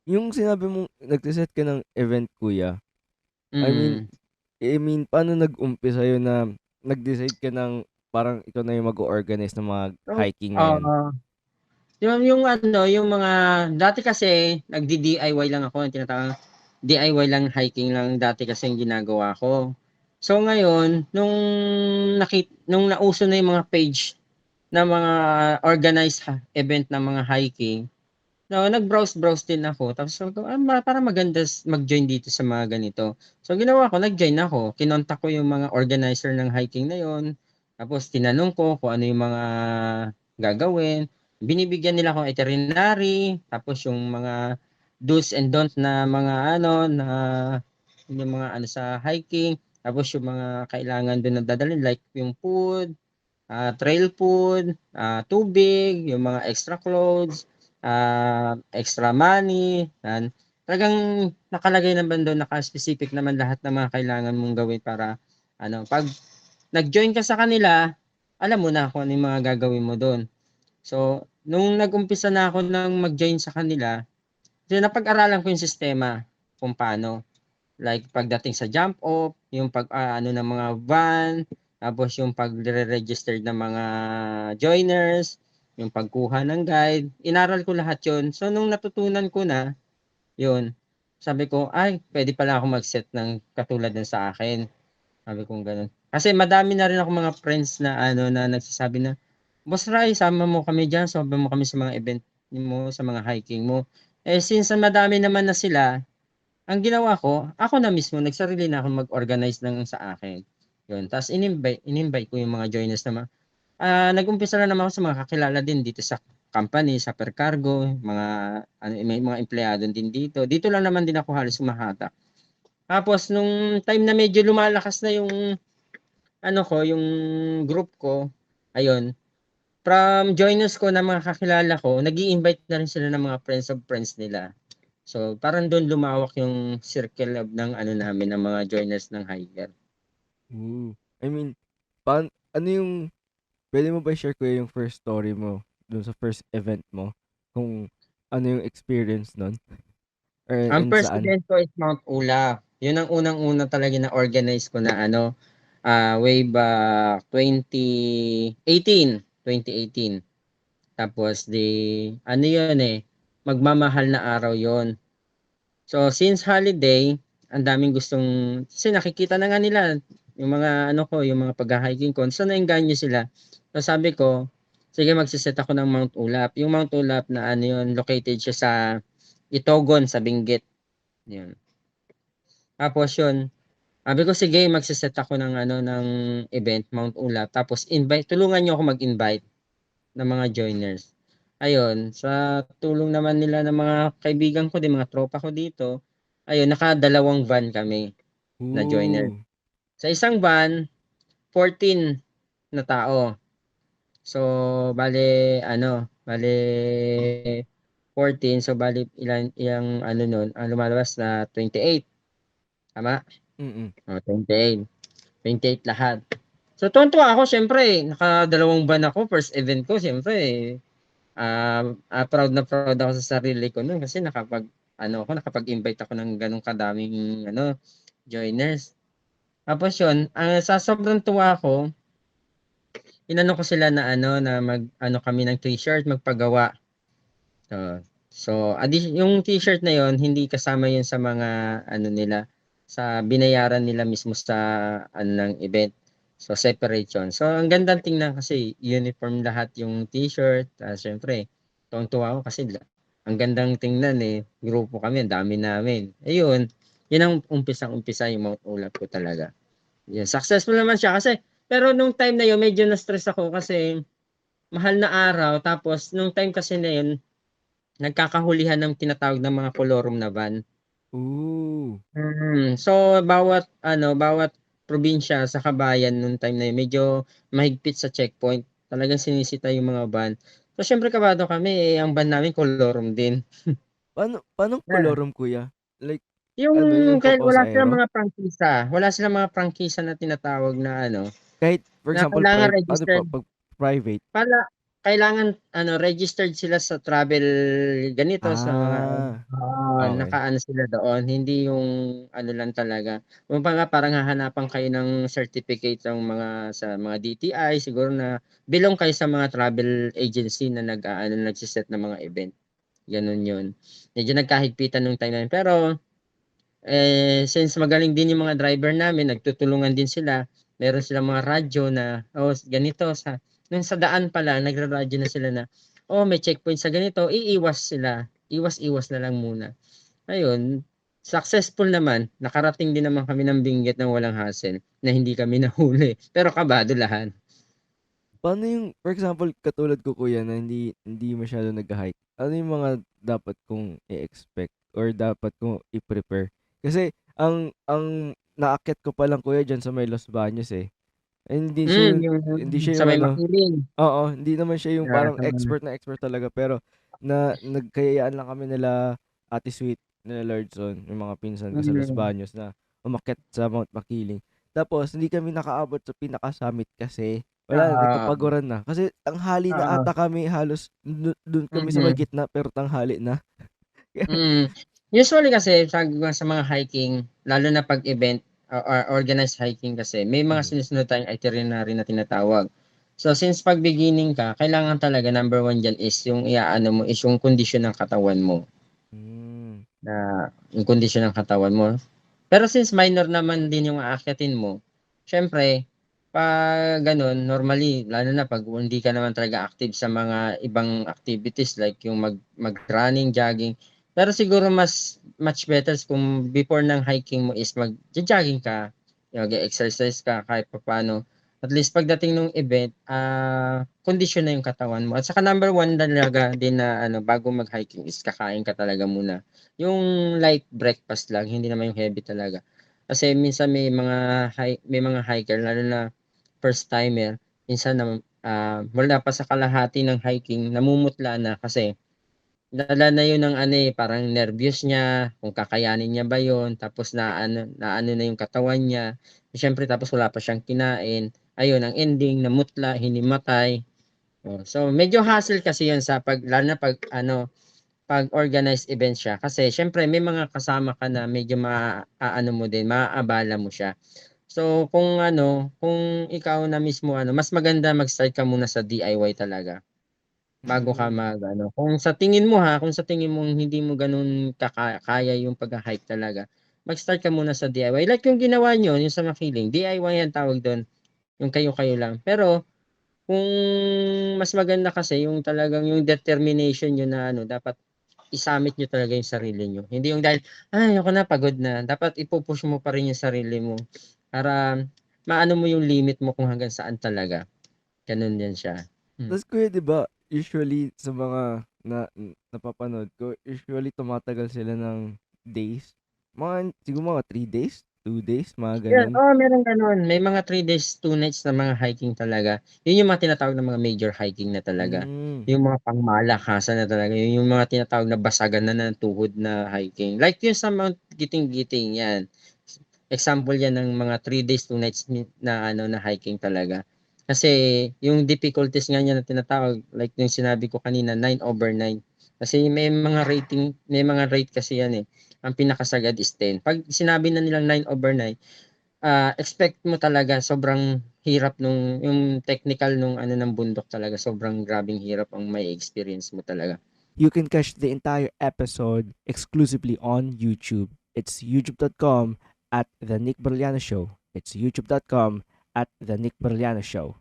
yung sinabi mong nagse-set ka ng event kuya, I mean Mm. paano nag-umpisa yun na nag-decide ka ng parang ikaw na yung mag-o-organize ng mga So, hiking na yun? yung ano, yung mga dati kasi nagdi-DIY lang ako, yung tinatawag DIY lang, hiking lang dati kasi yung ginagawa ko. So ngayon, nung nauso na yung mga page na mga organized event ng mga hiking, no, nag-browse-browse din ako. Tapos sabi ko, parang maganda mag-join dito sa mga ganito. So ginawa ko, nag-join ako. Kinontak ko yung mga organizer ng hiking na yon. Tapos tinanong ko kung ano yung mga gagawin. Binibigyan nila akong itinerary, tapos yung mga do's and don'ts na mga ano na yung mga ano sa hiking, tapos yung mga kailangan doon na dadalhin like yung food, trail food, tubig, yung mga extra clothes, extra money, yan. Talagang nakalagay naman doon, naka-specific naman lahat ng mga kailangan mong gawin para ano, pag nag-join ka sa kanila, alam mo na kung ano yung mga gagawin mo doon. So, nung nag-umpisa na ako ng mag-join sa kanila, so napag-aralan ko yung sistema kung paano. Like pagdating sa jump off, yung ano ng mga van, tapos yung pagre-register ng mga joiners, yung pagkuha ng guide, inaral ko lahat yun. So nung natutunan ko na, yun, sabi ko, ay, pwede pala ako mag-set ng katulad ng sa akin. Sabi ko ganun. Kasi madami na rin ako mga friends na ano na nagsasabi na, Boss Rai, sama mo kami diyan, sama mo kami sa mga event mo, sa mga hiking mo. Eh since madami naman na sila, ang ginawa ko, ako na mismo nagsarili na akong mag-organize ng sa akin. Yun, ta's in-invite ko yung mga joiners na nag-umpisa na naman ako sa mga kakilala din dito sa company, sa Percargo, mga ano, may mga empleyado din dito. Dito lang naman din ako halos humahatak. Tapos nung time na medyo lumalakas na yung ano ko, yung group ko, ayun, from joiners ko na mga kakilala ko, nag-i-invite na rin sila ng mga friends of friends nila. So, parang doon lumawak yung circle of ng ano namin, ng mga joiners ng hiker. Ooh. I mean, ano yung puwede mo ba i-share kuya yung first story mo dun sa first event mo? Kung ano yung experience nun or Ang and first saan? event ko is Mount Ulap. Yun ang unang-una talaga na organize ko na ano, way back 2018. Tapos ano yun eh, magmamahal na araw yon. So, since holiday, ang daming gustong, kasi nakikita na nga nila, yung mga ano ko, yung mga pag-hiking ko, so naengganyo sila. So sabi ko, sige magsiset ako ng Mount Ulap. Yung Mount Ulap na ano yun, located siya sa Itogon, sa Benguet. Yun. Tapos yun, sabi ko sige magsiset ako ng ano ng event Mount Ulap. Tapos tulungan niyo ako mag-invite ng mga joiners. Ayun, sa tulong naman nila ng mga kaibigan ko din, mga tropa ko dito, ayun, nakadalawang van kami na joiner. Ooh. Sa isang van, 14 na tao. So, bale 14, so bale ilang ano nun, ang lumalabas na 28. Tama? Mm. O, 28. 28 lahat. So, tuwan-tuwa ako, syempre, nakadalawang van ako, first event ko, syempre, proud na proud ako sa sarili ko nun kasi nakapag-invite ako ng ganong kadaming joiners. Tapos yun, sa sobrang tuwa ko, inano ko sila na na mag kami ng t-shirt, magpagawa. Yung t-shirt na yon hindi kasama yun sa mga ano nila, sa binayaran nila mismo sa ano ng event. So separate yun. So ang gandang tingnan kasi uniform lahat yung t-shirt. Syempre, tuwang-tuwa ako kasi ang gandang tingnan eh. Grupo kami, ang dami namin. Ayun, yun ang umpisang-umpisa yung Mount Ulap ko talaga. Yeah, successful naman siya kasi pero nung time na yun medyo na-stress ako kasi mahal na araw tapos nung time kasi na yun nagkakahulihan ng tinatawag ng mga kolorum na van. Ooh. So bawat probinsya sa kabayan nung time na yun, medyo mahigpit sa checkpoint. Talagang sinisita yung mga van. So syempre kabado kami ang van namin kolorum din. Paanong Yeah. kolorum kuya? Like Yung ano yung kahit papaw wala sa silang aero? mga prangkisa, wala silang mga prangkisa na tinatawag na Kahit for na example kailangan ano pa registered. 'pag private? Kailangan registered sila sa travel ganito sa mga Ah, Okay. nakaano sila doon, hindi yung ano lang talaga. Kumbaga parang hahanapan kayo ng certificate ng mga sa mga DTI siguro na belong kayo sa mga travel agency na nag-aano, nagse-set ng mga event, gano'n 'yun. Medyo nagkahigpitan nung time na yun, pero since magaling din yung mga driver namin, nagtutulungan din sila. Meron silang mga radyo na, "Oh, ganito sa," nung sa daan pa lang nagraradyo na sila na, "Oh, may checkpoint sa ganito," iiwas sila. Iwas-iwas na lang muna. Ayun, successful naman. Nakarating din naman kami ng Benguet ng walang hassle, na hindi kami nahuli, pero kabado lahat. Paano yung for example, katulad ko kuya na hindi hindi masyadong nagha-hike, ano yung mga dapat kong i-expect or dapat kong i-prepare? Kasi ang naakyat ko pa lang kuya diyan sa may Los Baños, eh. Ay Yung hindi siya sa yung may ano, Makiling, oo, hindi naman siya yung parang sa mga expert na expert talaga pero nagkayayaan lang kami nila Ate Sweet, nila Lordson, yung mga pinsan ko sa Los mm, Baños na umakyat sa Mount Makiling. Tapos hindi kami nakaabot sa pinaka-summit kasi wala na, oo, nagpapaguran na. Kasi tanghali na oo, ata kami halos dun kami sa may mm. gitna pero tanghali na. Mm. Usually kasi sa mga hiking, lalo na 'pag event or organized hiking kasi may mga Mhm. sinusunod tayong itinerary na tinatawag. So, since 'pag beginning ka, kailangan talaga number one diyan is yung iaano mo is yung kondisyon ng katawan mo, Hmm. na yung kondisyon ng katawan mo. Pero since minor naman din yung aakyatin mo, siyempre 'pag gano'n normally lalo na 'pag hindi ka naman talaga active sa mga ibang activities like yung mag-running, jogging. Pero siguro mas much better kung before ng hiking mo is magjo-jogging ka, mag-e-exercise ka kahit papaano. At least pagdating nung event, kondisyon na yung katawan mo at saka number one talaga din na ano bago mag-hiking is kakain ka talaga muna. Yung light breakfast lang, hindi naman yung heavy talaga. Kasi minsan may mga hiker lalo na first timer, minsan na, wala pa sa kalahati ng hiking namumutla na kasi dala na yun ng ano, parang nervyos niya, kung kakayanin niya ba yun, tapos naano na yung katawan niya. Siyempre tapos wala pa siyang kinain, ayun ang ending namutla, hinimatay. Oh, so medyo hassle kasi yun sa lalo na 'pag ano 'pag organized event siya kasi siyempre may mga kasama ka na medyo maaano mo din, maaabala mo siya. So kung ano, kung ikaw na mismo ano, mas maganda mag-start ka muna sa DIY talaga, bago ka Hmm. mag-ano. Kung sa tingin mong hindi mo gano'n kaya yung pagha-hike talaga, mag-start ka muna sa DIY. Like yung ginawa niyo, yung sa Makiling, DIY ang tawag do'n, yung kayo-kayo lang. Pero kung mas maganda kasi yung talagang yung determination niyo na ano, dapat i-summit niyo talaga yung sarili niyo. Hindi yung dahil, "Ay ayoko na, pagod na." Dapat ipu-push mo pa rin yung sarili mo para maano mo yung limit mo kung hanggang saan talaga, gano'n din siya. Hmm. Tas kuya 'di ba, usually sa mga napapanood ko, usually tumatagal sila ng days. Siguro mga 3 days, 2 days, mga Yan, gano'n. oo meron gano'n. May mga 3 days, 2 nights na mga hiking talaga. Yun yung mga tinatawag na mga major hiking na talaga. Hmm. Yung mga pangmalakasan na talaga, yun yung mga tinatawag na basagan na ng tuhod na hiking. Like yun sa Mount Giting-Giting, yan. Example yan ng mga 3 days, 2 nights na ano na hiking talaga. Kasi yung difficulties nga niya na tinatawag, like yung sinabi ko kanina, 9/9. Kasi may mga rate kasi yan eh. Ang pinakasagad is 10. Pag sinabi na nilang 9/9, expect mo talaga sobrang hirap yung technical nung ano ng bundok talaga, sobrang grabeng hirap ang mai-experience mo talaga. You can catch the entire episode exclusively on YouTube. It's youtube.com at The Nick Berliano Show. It's youtube.com at The Nick Berliano Show.